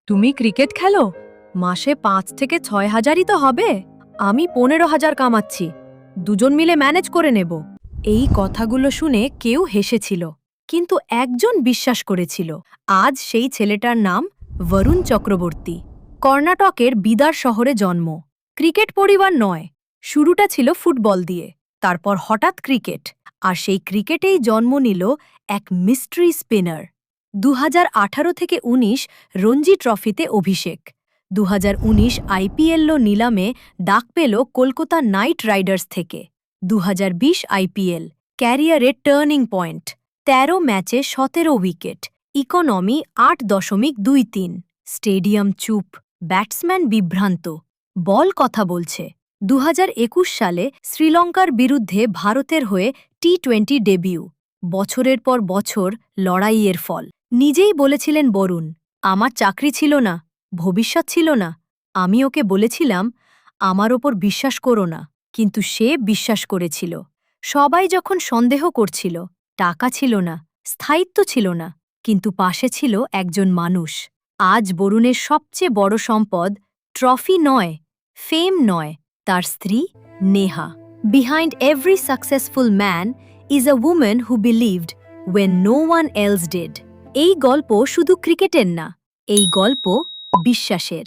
তুমি ক্রিকেট খেলো? মাসে ৫ থেকে ৬ হাজারই তো হবে। আমি ১৫,০০০ কামাচ্ছি। দুজন মিলে ম্যানেজ করে নেব। এই কথাগুলো শুনে কেউ হেসেছিল, কিন্তু একজন বিশ্বাস করেছিল। আজ সেই ছেলেটার নাম বরুণ চক্রবর্তী। কর্ণাটকের বিদার শহরে জন্ম। ক্রিকেট পরিবার নয়, শুরুটা ছিল ফুটবল দিয়ে, তারপর হঠাৎ ক্রিকেট। আর সেই ক্রিকেটেই জন্ম নিল এক মিস্ট্রি স্পিনার। ২০১৮ থেকে ১৯ রঞ্জি ট্রফিতে অভিষেক। ২০১৯ আইপিএল নিলামে ডাক পেল কলকাতা নাইট রাইডার্স থেকে। ২০২০ আইপিএল ক্যারিয়ারে টার্নিং পয়েন্ট, ১৩ ম্যাচে ১৭ উইকেট, ইকোনমি ৮.২৩। স্টেডিয়াম চুপ, ব্যাটসম্যান বিভ্রান্ত, বল কথা বলছে। ২০২১ সালে শ্রীলঙ্কার বিরুদ্ধে ভারতের হয়ে টি-20 ডেবিউ। বছরের পর বছর লড়াইয়ের ফল। নিজেই বলেছিলেন বরুণ, আমার চাকরি ছিল না, ভবিষ্যৎ ছিল না। আমি ওকে বলেছিলাম, আমার ওপর বিশ্বাস করো না, কিন্তু সে বিশ্বাস করেছিল। সবাই যখন সন্দেহ করছিল, টাকা ছিল না, স্থায়িত্ব ছিল না, কিন্তু পাশে ছিল একজন মানুষ। আজ বরুণের সবচেয়ে বড় সম্পদ ট্রফি নয়, ফেম নয়, তার স্ত্রী Neha. Behind every successful man is a woman who believed when no one else did. এই গল্প শুধু ক্রিকেটের না, এই গল্প বিশ্বাসের।